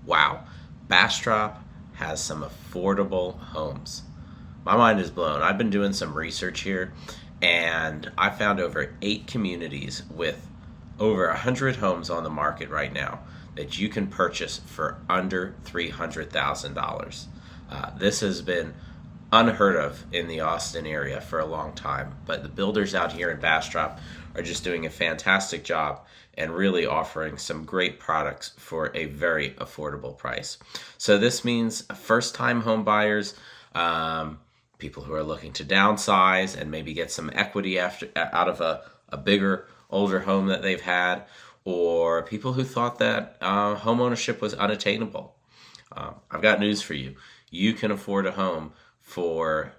Wow, Bastrop has some affordable homes. My mind is blown. I've been doing some research here, and I found over 8 communities with over 100 homes on the market right now that you can purchase for under $300,000. This has been unheard of in the Austin area for a long time, but the builders out here in Bastrop are just doing a fantastic job and really offering some great products for a very affordable price. So this means first time home buyers, people who are looking to downsize and maybe get some equity out of a bigger, older home that they've had, or people who thought that home ownership was unattainable. I've got news for you. You can afford a home for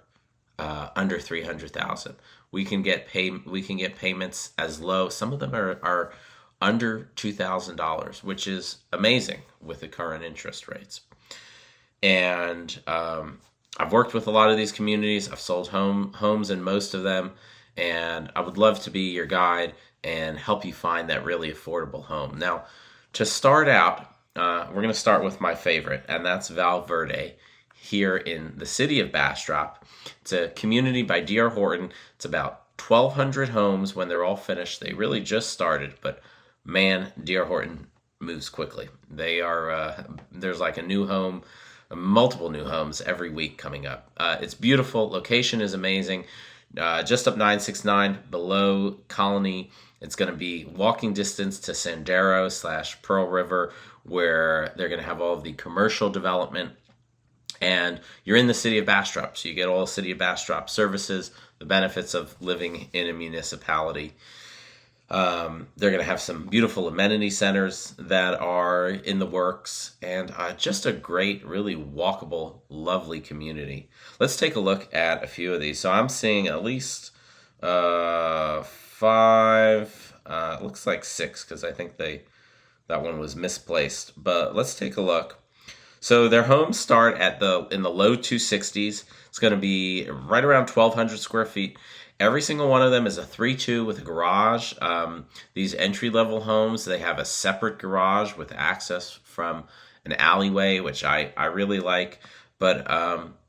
under 300,000. We can get payments as low. Some of them are under $2,000, which is amazing with the current interest rates. And I've worked with a lot of these communities. I've sold homes in most of them, and I would love to be your guide and help you find that really affordable home. Now, to start out, we're going to start with my favorite, and that's Val Verde here in the city of Bastrop. It's a community by D.R. Horton. It's about 1,200 homes when they're all finished. They really just started, but man, D.R. Horton moves quickly. There's like a new home, multiple new homes every week coming up. It's beautiful. Location is amazing. Just up 969 below Colony. It's going to be walking distance to Sandero / Pearl River, where they're going to have all of the commercial development. And you're in the city of Bastrop, so you get all the city of Bastrop services, the benefits of living in a municipality. They're going to have some beautiful amenity centers that are in the works, and just a great, really walkable, lovely community. Let's take a look at a few of these. So I'm seeing at least 5, looks like 6, because I think that one was misplaced. But let's take a look. So their homes start in the low 260s. It's going to be right around 1,200 square feet. Every single one of them is a 3-2 with a garage. These entry-level homes, they have a separate garage with access from an alleyway, which I really like. But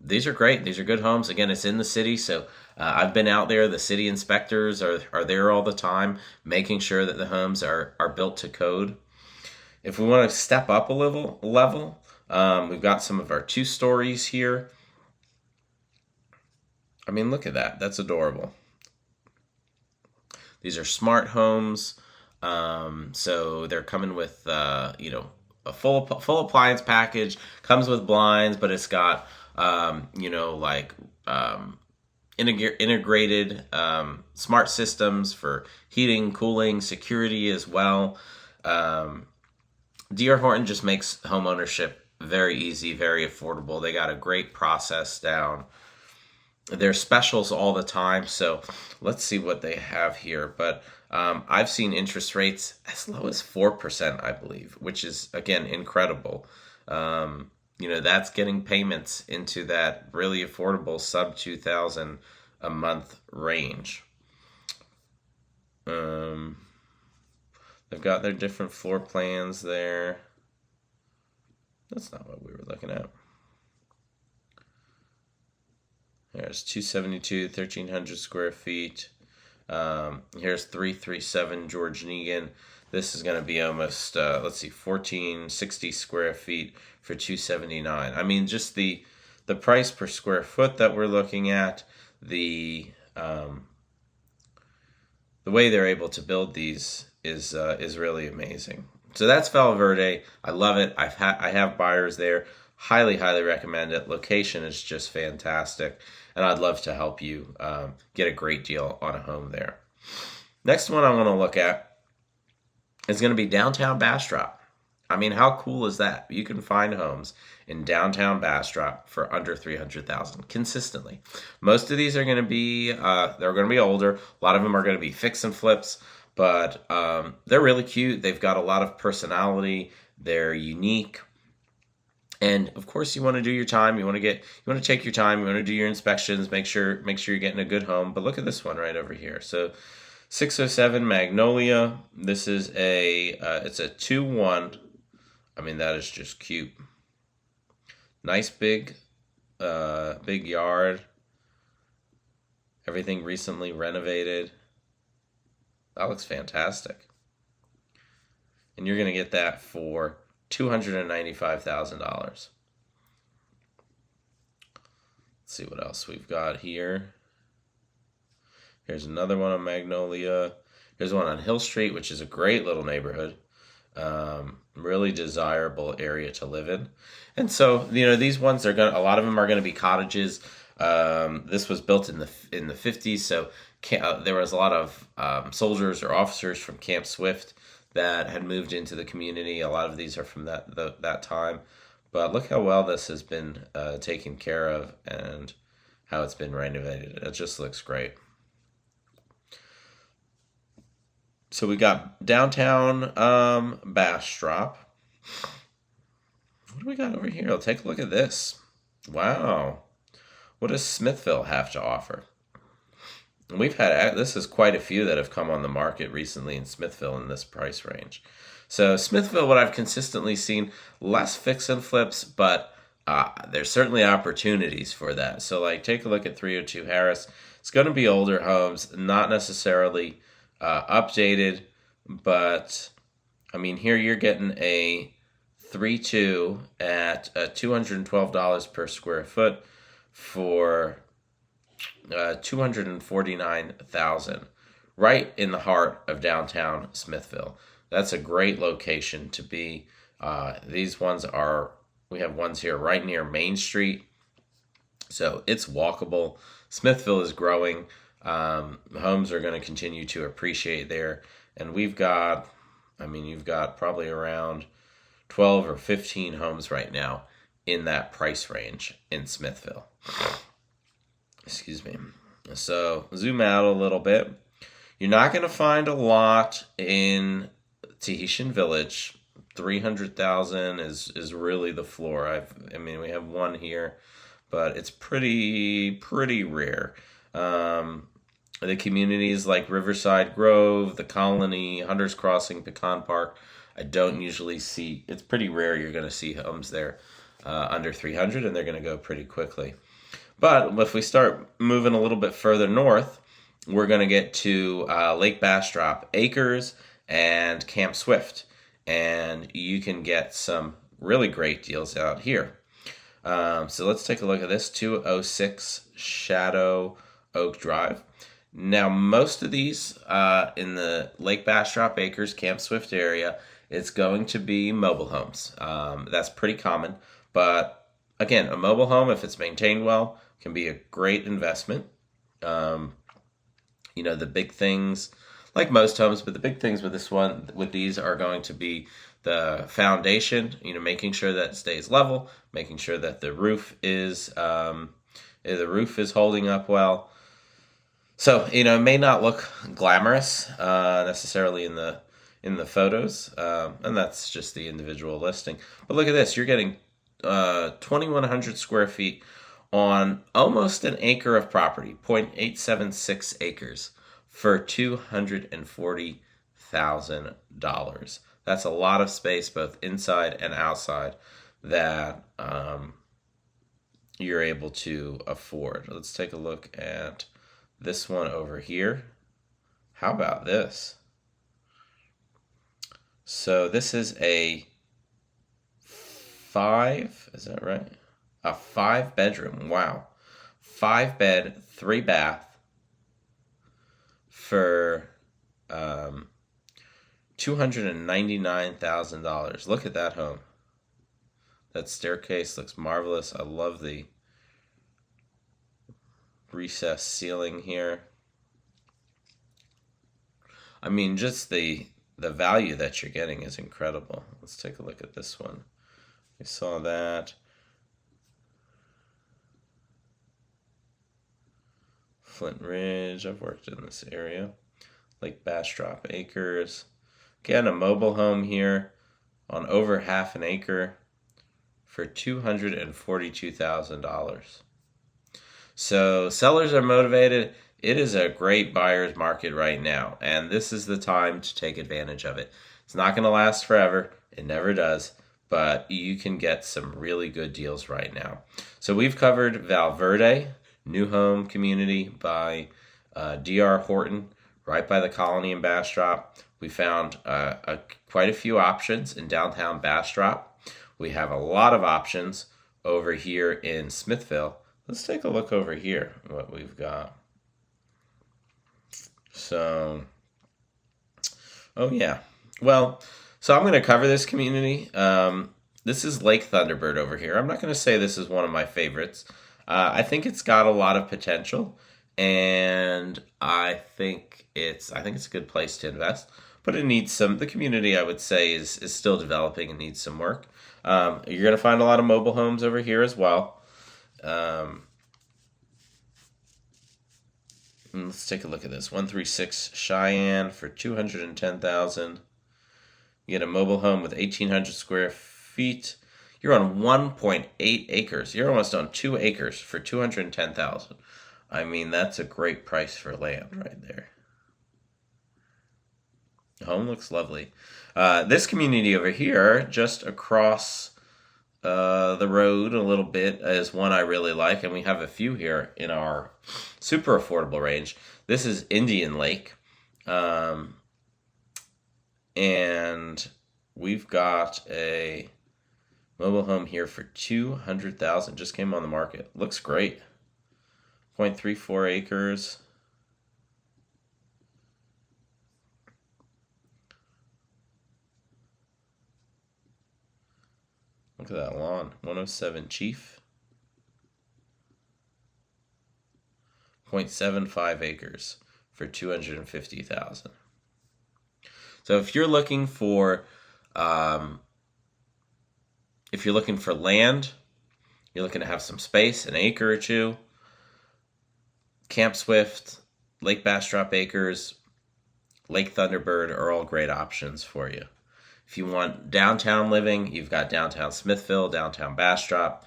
these are great. These are good homes. Again, it's in the city, so I've been out there. The city inspectors are there all the time, making sure that the homes are built to code. If we want to step up a level, we've got some of our 2 stories here. I mean, look at that. That's adorable. These are smart homes. So they're coming with, a full appliance package. Comes with blinds, but it's got, integrated smart systems for heating, cooling, security as well. D.R. Horton just makes home ownership very easy, very affordable. They got a great process down. There's specials all the time, so let's see what they have here. But I've seen interest rates as low as 4%, I believe, which is, again, incredible. That's getting payments into that really affordable sub 2,000 a month range. They've got their different floor plans there. That's not what we were looking at. There's 272, 1,300 square feet. Here's 337 George Negan. This is going to be almost, 1,460 square feet for 279. I mean, just the price per square foot that we're looking at, the way they're able to build these is really amazing. So that's Val Verde. I love it. I have buyers there. Highly, highly recommend it. Location is just fantastic, and I'd love to help you get a great deal on a home there. Next one I want to look at is going to be downtown Bastrop. I mean, how cool is that? You can find homes in downtown Bastrop for under $300,000 consistently. Most of these are going to be they're going to be older. A lot of them are going to be fix and flips, but they're really cute. They've got a lot of personality. They're unique. And of course, you want to do your time. You want to take your time. You want to do your inspections. Make sure you're getting a good home. But look at this one right over here. So, 607 Magnolia. This is it's a 2-1 I mean, that is just cute. Nice big yard. Everything recently renovated. That looks fantastic. And you're going to get that for $295,000. Let's see what else we've got here. Here's another one on Magnolia. Here's one on Hill Street, which is a great little neighborhood. Really desirable area to live in. And so, these ones are a lot of them are gonna be cottages. This was built in the 50s, so there was a lot of soldiers or officers from Camp Swift that had moved into the community. A lot of these are from that time. But look how well this has been taken care of and how it's been renovated. It just looks great. So we got downtown Bastrop. What do we got over here? Take a look at this. Wow. What does Smithville have to offer? And this is quite a few that have come on the market recently in Smithville in this price range. So Smithville, what I've consistently seen, less fix and flips, but there's certainly opportunities for that. So take a look at 302 Harris. It's going to be older homes, not necessarily updated, but I mean, here you're getting a 3.2 at $212 per square foot for $249,000, right in the heart of downtown Smithville. That's a great location to be. We have ones here right near Main Street, so it's walkable. Smithville is growing. Homes are going to continue to appreciate there, and you've got probably around 12 or 15 homes right now in that price range in Smithville. Excuse me. So zoom out a little bit. You're not going to find a lot in Tahitian Village. 300,000 is really the floor. We have one here, but it's pretty rare. The communities like Riverside Grove, the Colony, Hunters Crossing, Pecan Park, I don't usually see. It's pretty rare you're going to see homes there under 300, and they're going to go pretty quickly. But if we start moving a little bit further north, we're going to get to Lake Bastrop Acres and Camp Swift, and you can get some really great deals out here. So let's take a look at this 206 Shadow Oak Drive. Now, most of these in the Lake Bastrop Acres, Camp Swift area, it's going to be mobile homes. That's pretty common. But again, a mobile home, if it's maintained well, can be a great investment. The big things, like most homes, but the big things with these are going to be the foundation, making sure that it stays level, making sure that the roof is holding up well. So, it may not look glamorous necessarily in the photos, and that's just the individual listing. But look at this. You're getting 2,100 square feet on almost an acre of property, 0.876 acres, for $240,000. That's a lot of space, both inside and outside, that you're able to afford. Let's take a look at this one over here. How about this? So this is a 5, is that right? A 5-bedroom, wow. 5-bed, 3-bath for $299,000. Look at that home. That staircase looks marvelous. I love the recessed ceiling here. Just the value that you're getting is incredible. Let's take a look at this one. We saw that. Flint Ridge, I've worked in this area. Lake Bastrop Acres. Again, a mobile home here on over half an acre for $242,000. So sellers are motivated. It is a great buyer's market right now, and this is the time to take advantage of it. It's not going to last forever. It never does. but you can get some really good deals right now. So we've covered Valverde, new home community by D.R. Horton, right by the Colony in Bastrop. We found quite a few options in downtown Bastrop. We have a lot of options over here in Smithville. Let's take a look over here, what we've got. So, oh yeah. Well, so I'm going to cover this community. This is Lake Thunderbird over here. I'm not going to say this is one of my favorites. I think it's got a lot of potential, and I think it's a good place to invest. But it needs some. The community, I would say, is still developing and needs some work. You're going to find a lot of mobile homes over here as well. Let's take a look at this. 136 Cheyenne for $210,000. You get a mobile home with 1,800 square feet. You're on 1.8 acres. You're almost on 2 acres for $210,000. I mean, that's a great price for land right there. The home looks lovely. This community over here, just across the road a little bit, is one I really like, and we have a few here in our super affordable range. This is Indian Lake, and we've got a mobile home here for $200,000. Just came on the market. Looks great. 0.34 acres. Look at that lawn. 107 Chief. 0.75 acres for $250,000. So if you're looking for land, you're looking to have some space, an acre or two, Camp Swift, Lake Bastrop Acres, Lake Thunderbird are all great options for you. If you want downtown living, you've got downtown Smithville, downtown Bastrop.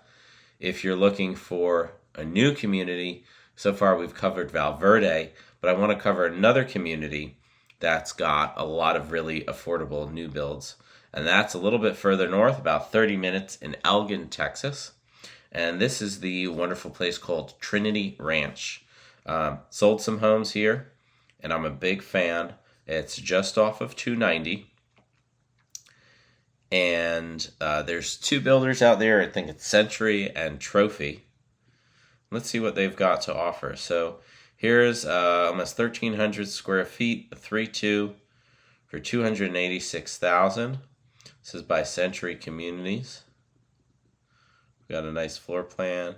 If you're looking for a new community, so far we've covered Valverde, but I want to cover another community that's got a lot of really affordable new builds. And that's a little bit further north, about 30 minutes in Elgin, Texas. And this is the wonderful place called Trinity Ranch. Sold some homes here, and I'm a big fan. It's just off of 290. And there's 2 builders out there. I think it's Century and Trophy. Let's see what they've got to offer. So here's almost 1,300 square feet, a 3-2 for $286,000. This is by Century Communities. We've got a nice floor plan.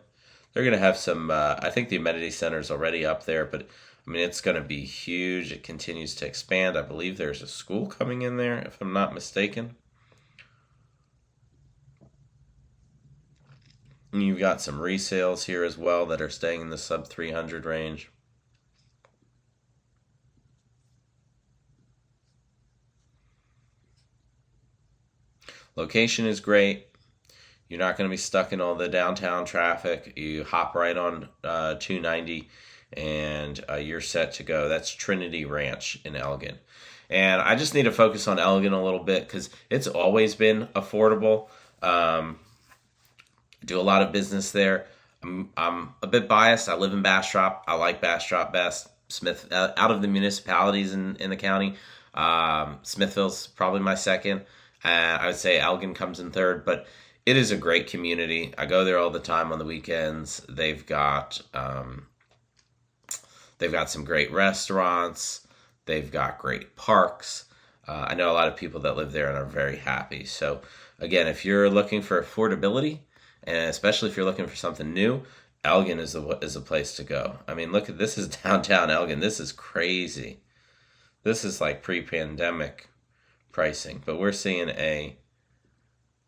They're going to have some, I think the amenity center is already up there, but I mean, it's going to be huge. It continues to expand. I believe there's a school coming in there, if I'm not mistaken. And you've got some resales here as well that are staying in the sub 300 range. Location is great. You're not going to be stuck in all the downtown traffic. You hop right on 290 and you're set to go. That's Trinity Ranch in Elgin. And I just need to focus on Elgin a little bit because it's always been affordable. Do a lot of business there. I'm a bit biased. I live in Bastrop. I like Bastrop best. Out of the municipalities in the county, Smithville's probably my second. I would say Elgin comes in third, but it is a great community. I go there all the time on the weekends. They've got some great restaurants. They've got great parks. I know a lot of people that live there and are very happy. So again, if you're looking for affordability, and especially if you're looking for something new, Elgin is a place to go. I mean, look at this is downtown Elgin. This is crazy. This is like pre-pandemic pricing, but we're seeing a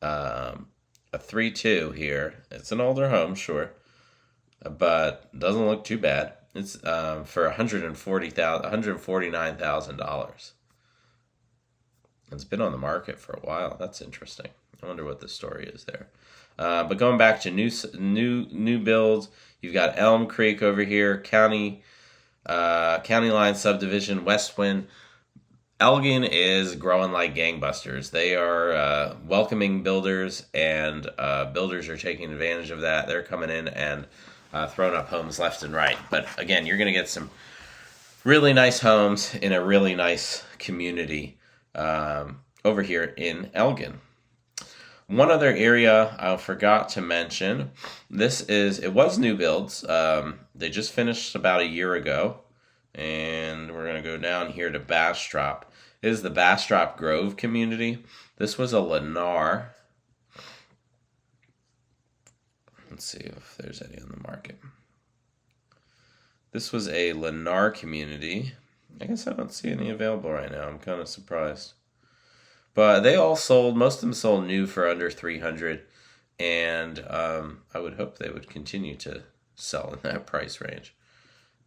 3-2 here. It's an older home, sure, but doesn't look too bad. It's for $149,000. It's been on the market for a while. That's interesting. I wonder what the story is there. But going back to new builds, you've got Elm Creek over here, County Line Subdivision, West Wind. Elgin is growing like gangbusters. They are welcoming builders, and builders are taking advantage of that. They're coming in and throwing up homes left and right. But again, you're going to get some really nice homes in a really nice community over here in Elgin. One other area I forgot to mention, it was new builds. They just finished about a year ago. And we're going to go down here to Bastrop. This is the Bastrop Grove community. This was a Lennar. Let's see if there's any on the market. This was a Lennar community. I guess I don't see any available right now. I'm kind of surprised. But they all sold, most of them sold new for under $300. And I would hope they would continue to sell in that price range.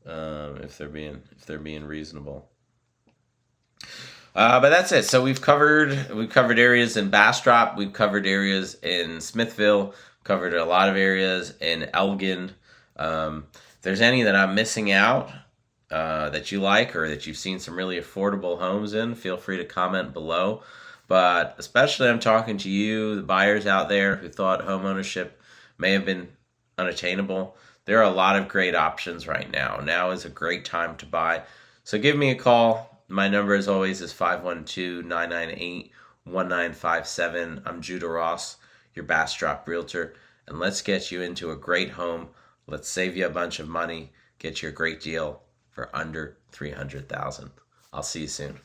If they're being reasonable. But that's it. So we've covered areas in Bastrop, we've covered areas in Smithville, covered a lot of areas in Elgin. If there's any that I'm missing out that you like, or that you've seen some really affordable homes in, feel free to comment below. But especially I'm talking to you, the buyers out there who thought home ownership may have been unattainable. There are a lot of great options right now. Now is a great time to buy. So give me a call. My number, as always, is 512-998-1957. I'm Judah Ross, your Bastrop Realtor. And let's get you into a great home. Let's save you a bunch of money. Get you a great deal for under $300,000. I'll see you soon.